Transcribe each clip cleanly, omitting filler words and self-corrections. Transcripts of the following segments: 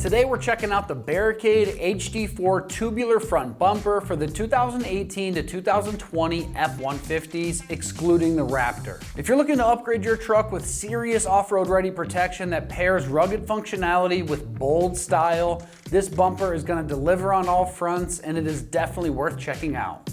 Today we're checking out the Barricade HD4 Tubular Front Bumper for the 2018 to 2020 F-150s, excluding the Raptor. If you're looking to upgrade your truck with serious off-road ready protection that pairs rugged functionality with bold style, this bumper is going to deliver on all fronts, and it is definitely worth checking out.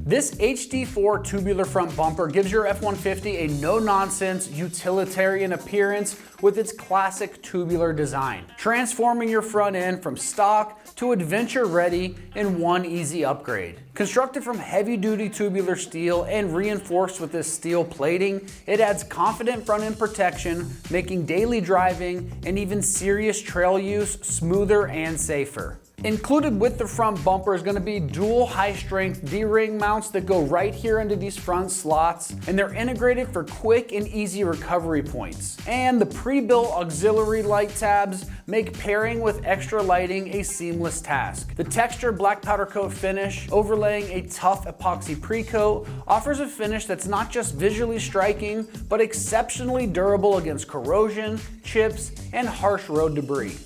This HD4 tubular front bumper gives your F-150 a no-nonsense utilitarian appearance with its classic tubular design, transforming your front end from stock to adventure ready in one easy upgrade. Constructed from heavy-duty tubular steel and reinforced with this steel plating, it adds confident front end protection, making daily driving and even serious trail use smoother and safer. Included with the front bumper is going to be dual high-strength D-ring mounts that go right here into these front slots, and they're integrated for quick and easy recovery points. And the pre-built auxiliary light tabs make pairing with extra lighting a seamless task. The textured black powder coat finish, overlaying a tough epoxy pre-coat, offers a finish that's not just visually striking, but exceptionally durable against corrosion, chips, and harsh road debris.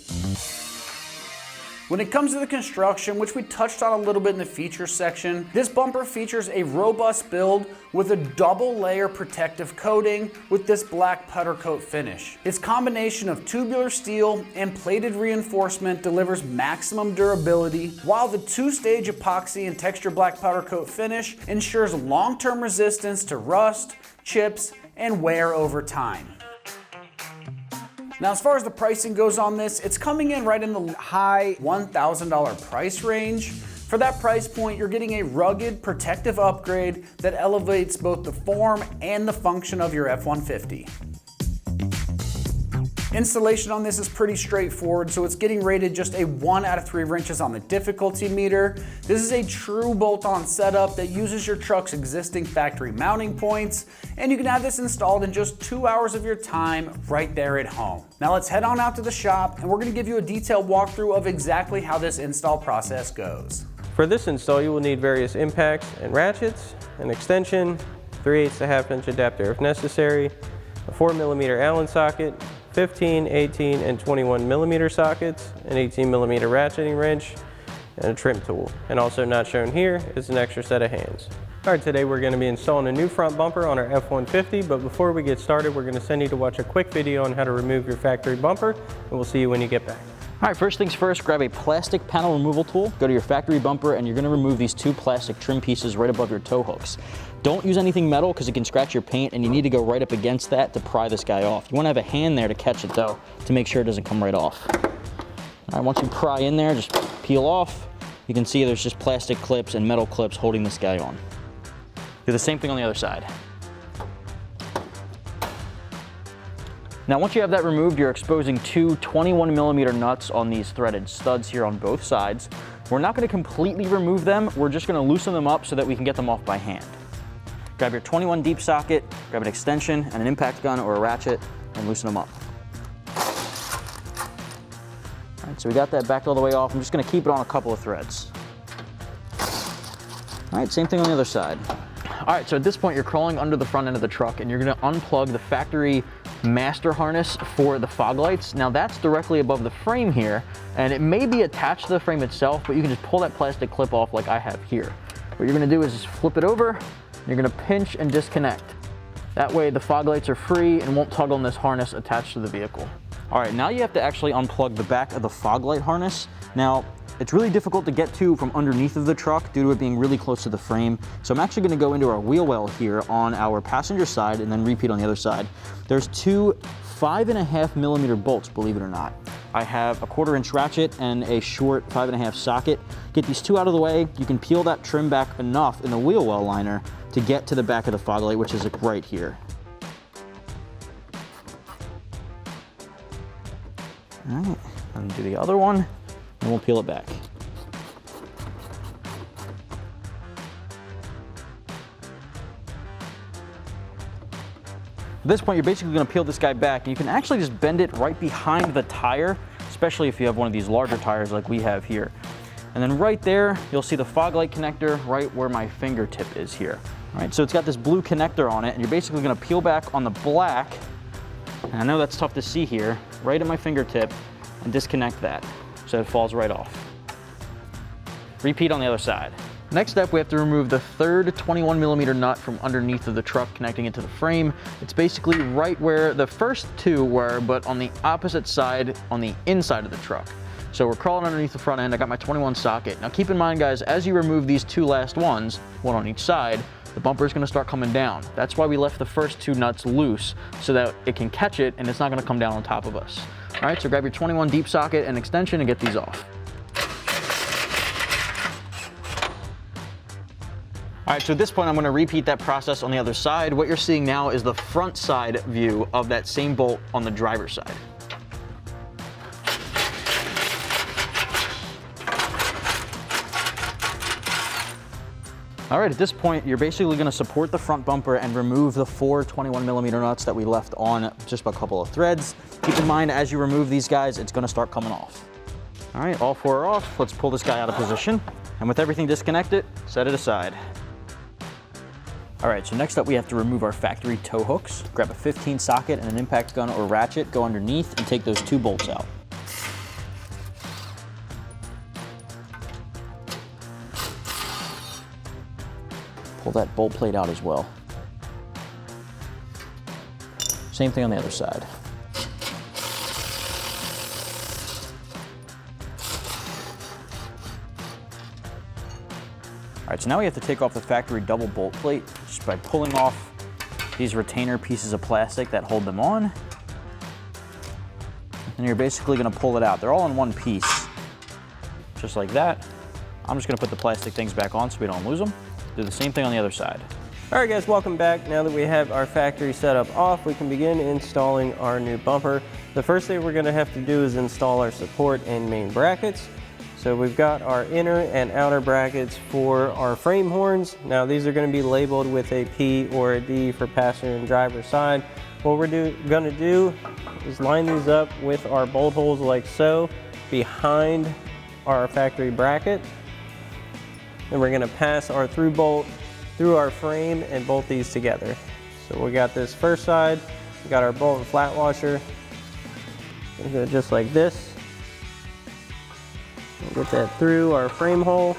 When it comes to the construction, which we touched on a little bit in the features section, this bumper features a robust build with a double layer protective coating with this black powder coat finish. Its combination of tubular steel and plated reinforcement delivers maximum durability, while the two-stage epoxy and texture black powder coat finish ensures long-term resistance to rust, chips, and wear over time. Now, as far as the pricing goes on this, it's coming in right in the high $1,000 price range. For that price point, you're getting a rugged, protective upgrade that elevates both the form and the function of your F-150. Installation on this is pretty straightforward, so it's getting rated just a 1 out of 3 wrenches on the difficulty meter. This is a true bolt-on setup that uses your truck's existing factory mounting points, and you can have this installed in just 2 hours of your time right there at home. Now let's head on out to the shop, and we're going to give you a detailed walkthrough of exactly how this install process goes. For this install, you will need various impacts and ratchets, an extension, 3/8 1/2-inch adapter if necessary, a 4mm Allen socket, 15, 18, and 21 millimeter sockets, an 18 millimeter ratcheting wrench, and a trim tool. And also not shown here is an extra set of hands. All right, today we're going to be installing a new front bumper on our F-150, but before we get started, we're going to send you to watch a quick video on how to remove your factory bumper, and we'll see you when you get back. All right, first things first, grab a plastic panel removal tool, go to your factory bumper, and you're gonna remove these 2 plastic trim pieces right above your tow hooks. Don't use anything metal because it can scratch your paint, and you need to go right up against that to pry this guy off. You wanna have a hand there to catch it though, to make sure it doesn't come right off. All right, once you pry in there, just peel off. You can see there's just plastic clips and metal clips holding this guy on. Do the same thing on the other side. Now once you have that removed, you're exposing 2 21 millimeter nuts on these threaded studs here on both sides. We're not going to completely remove them, we're just going to loosen them up so that we can get them off by hand. Grab your 21 deep socket, grab an extension and an impact gun or a ratchet, and loosen them up. All right, so we got that backed all the way off. I'm just going to keep it on a couple of threads. All right, same thing on the other side. All right, so at this point you're crawling under the front end of the truck and you're going to unplug the factory master harness for the fog lights. Now that's directly above the frame here, and it may be attached to the frame itself, but you can just pull that plastic clip off like I have here. What you're gonna do is just flip it over, you're gonna pinch and disconnect. That way the fog lights are free and won't tug on this harness attached to the vehicle. All right, now you have to actually unplug the back of the fog light harness. Now, it's really difficult to get to from underneath of the truck due to it being really close to the frame. So I'm actually gonna go into our wheel well here on our passenger side and then repeat on the other side. There's 2 5.5 millimeter bolts, believe it or not. I have a 1/4 inch ratchet and a short 5.5 socket. Get these 2 out of the way. You can peel that trim back enough in the wheel well liner to get to the back of the fog light, which is right here. All right, and do the other one. And we'll peel it back. At this point, you're basically going to peel this guy back, and you can actually just bend it right behind the tire, especially if you have one of these larger tires like we have here. And then right there, you'll see the fog light connector right where my fingertip is here. All right, so it's got this blue connector on it, and you're basically going to peel back on the black, and I know that's tough to see here, right at my fingertip, and disconnect that so it falls right off. Repeat on the other side. Next step, we have to remove the third 21mm nut from underneath of the truck, connecting it to the frame. It's basically right where the first two were, but on the opposite side, on the inside of the truck. So we're crawling underneath the front end. I got my 21 socket. Now keep in mind, guys, as you remove these two last ones, one on each side, the bumper is going to start coming down. That's why we left the first two nuts loose, so that it can catch it and it's not going to come down on top of us. All right, so grab your 21 deep socket and extension and get these off. All right, so at this point, I'm gonna repeat that process on the other side. What you're seeing now is the front side view of that same bolt on the driver's side. All right, at this point, you're basically gonna support the front bumper and remove the four 21mm nuts that we left on just a couple of threads. Keep in mind, as you remove these guys, it's gonna start coming off. All right, all four are off. Let's pull this guy out of position. And with everything disconnected, set it aside. All right, so next up we have to remove our factory tow hooks. Grab a 15 socket and an impact gun or ratchet, go underneath and take those two bolts out. Pull that bolt plate out as well. Same thing on the other side. All right, so now we have to take off the factory double bolt plate just by pulling off these retainer pieces of plastic that hold them on. And you're basically gonna pull it out. They're all in one piece, just like that. I'm just gonna put the plastic things back on so we don't lose them. Do the same thing on the other side. All right guys, welcome back. Now that we have our factory setup off, we can begin installing our new bumper. The first thing we're gonna have to do is install our support and main brackets. So we've got our inner and outer brackets for our frame horns. Now these are going to be labeled with a P or a D for passenger and driver side. What we're going to do is line these up with our bolt holes like so behind our factory bracket. Then we're going to pass our through bolt through our frame and bolt these together. So we got this first side, we got our bolt and flat washer. We'll go just like this. We'll get that through our frame hole.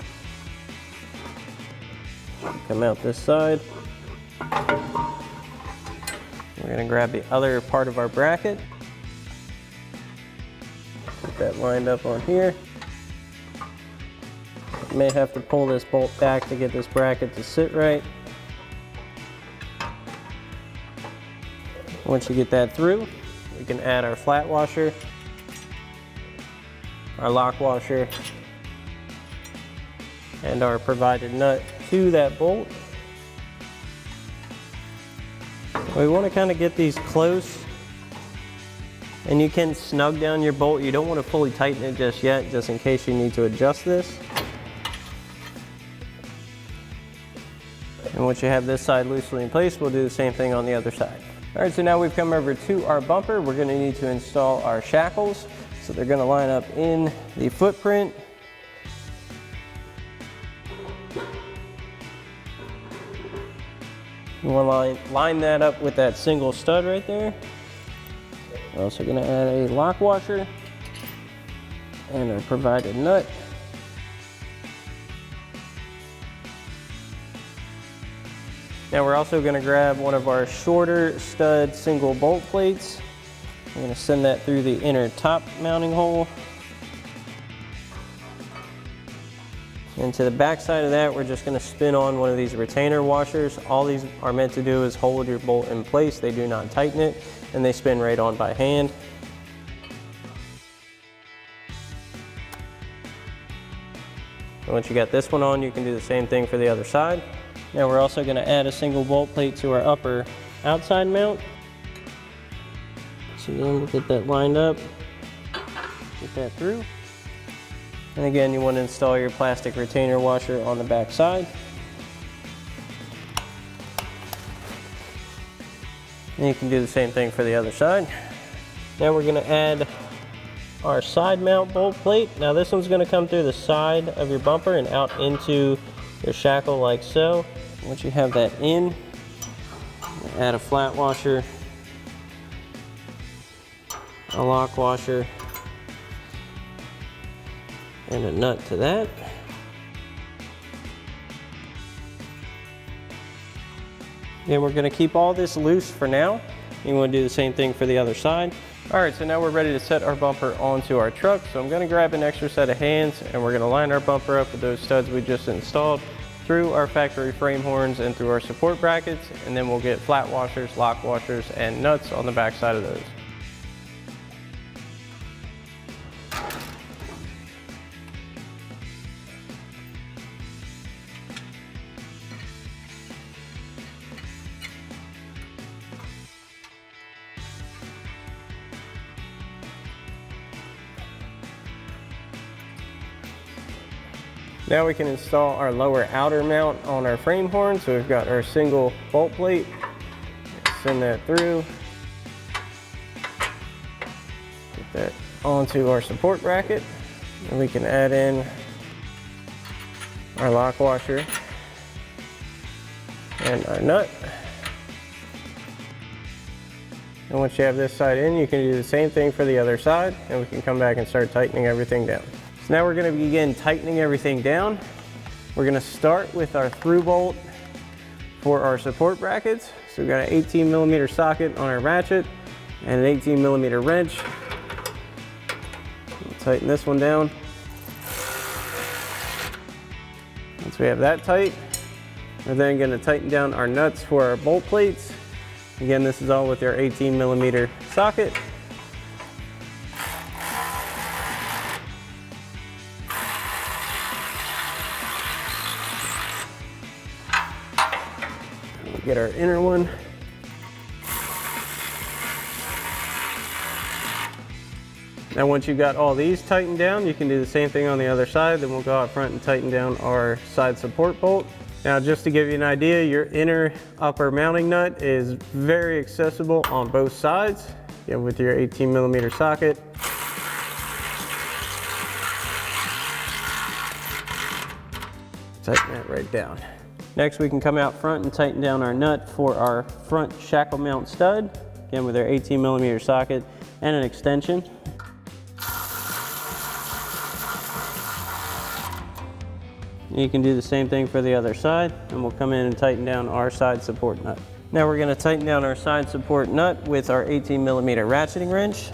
Come out this side. We're going to grab the other part of our bracket. Get that lined up on here. You may have to pull this bolt back to get this bracket to sit right. Once you get that through, we can add our flat washer, our lock washer, and our provided nut to that bolt. We want to kind of get these close, and you can snug down your bolt. You don't want to fully tighten it just yet, just in case you need to adjust this. And once you have this side loosely in place, we'll do the same thing on the other side. All right, so now we've come over to our bumper. We're going to need to install our shackles. So they're going to line up in the footprint. You want to line that up with that single stud right there. We're also going to add a lock washer and a provided nut. Now we're also going to grab one of our shorter stud single bolt plates. We're going to send that through the inner top mounting hole. And to the back side of that, we're just going to spin on one of these retainer washers. All these are meant to do is hold your bolt in place. They do not tighten it, and they spin right on by hand. And once you got this one on, you can do the same thing for the other side. Now we're also going to add a single bolt plate to our upper outside mount. So then we'll get that lined up, get that through. And again, you want to install your plastic retainer washer on the back side. And you can do the same thing for the other side. Now we're going to add our side mount bolt plate. Now this one's going to come through the side of your bumper and out into your shackle like so. Once you have that in, add a flat washer, a lock washer, and a nut to that. And we're going to keep all this loose for now. You want to do the same thing for the other side. All right, so now we're ready to set our bumper onto our truck. So I'm going to grab an extra set of hands and we're going to line our bumper up with those studs we just installed through our factory frame horns and through our support brackets, and then we'll get flat washers, lock washers, and nuts on the back side of those. Now we can install our lower outer mount on our frame horn. So we've got our single bolt plate. Send that through. Get that onto our support bracket. And we can add in our lock washer and our nut. And once you have this side in, you can do the same thing for the other side, and we can come back and start tightening everything down. So now we're going to begin tightening everything down. We're going to start with our through bolt for our support brackets. So we've got an 18mm socket on our ratchet and an 18mm wrench. We'll tighten this one down. Once we have that tight, we're then going to tighten down our nuts for our bolt plates. Again, this is all with our 18mm socket. Get our inner one. Now once you've got all these tightened down, you can do the same thing on the other side. Then we'll go out front and tighten down our side support bolt. Now just to give you an idea, your inner upper mounting nut is very accessible on both sides. Again, with your 18mm socket. Tighten that right down. Next, we can come out front and tighten down our nut for our front shackle mount stud. Again, with our 18mm socket and an extension. You can do the same thing for the other side, and we'll come in and tighten down our side support nut. Now we're going to tighten down our side support nut with our 18mm ratcheting wrench.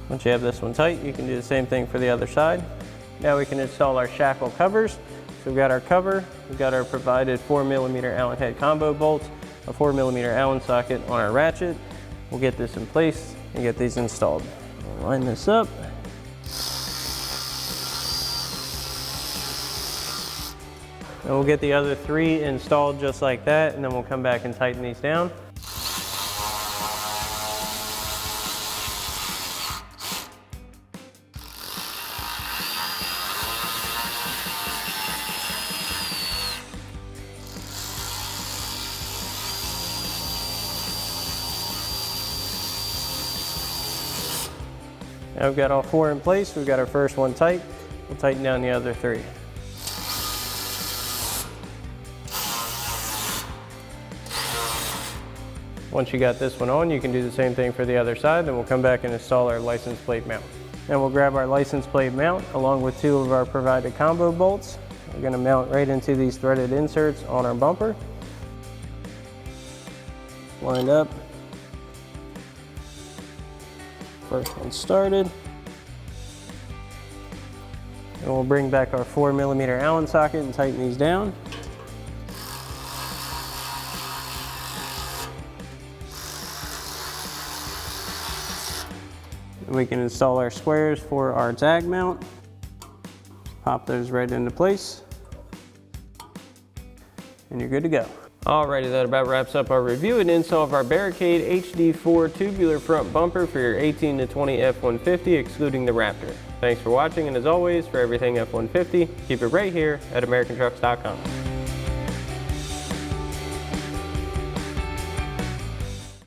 Once you have this one tight, you can do the same thing for the other side. Now we can install our shackle covers. So we've got our cover, we've got our provided 4mm Allen head combo bolts, a 4mm Allen socket on our ratchet. We'll get this in place and get these installed. We'll line this up. And we'll get the other three installed just like that, and then we'll come back and tighten these down. Now we've got all four in place. We've got our first one tight. We'll tighten down the other three. Once you got this one on, you can do the same thing for the other side. Then we'll come back and install our license plate mount. Now we'll grab our license plate mount along with two of our provided combo bolts. We're going to mount right into these threaded inserts on our bumper. Lined up. First one started. And we'll bring back our 4mm Allen socket and tighten these down. And we can install our squares for our tag mount. Pop those right into place. And you're good to go. Alrighty, that about wraps up our review and install of our Barricade HD4 Tubular Front Bumper for your 18 to 20 F-150, excluding the Raptor. Thanks for watching, and as always, for everything F-150, keep it right here at AmericanTrucks.com.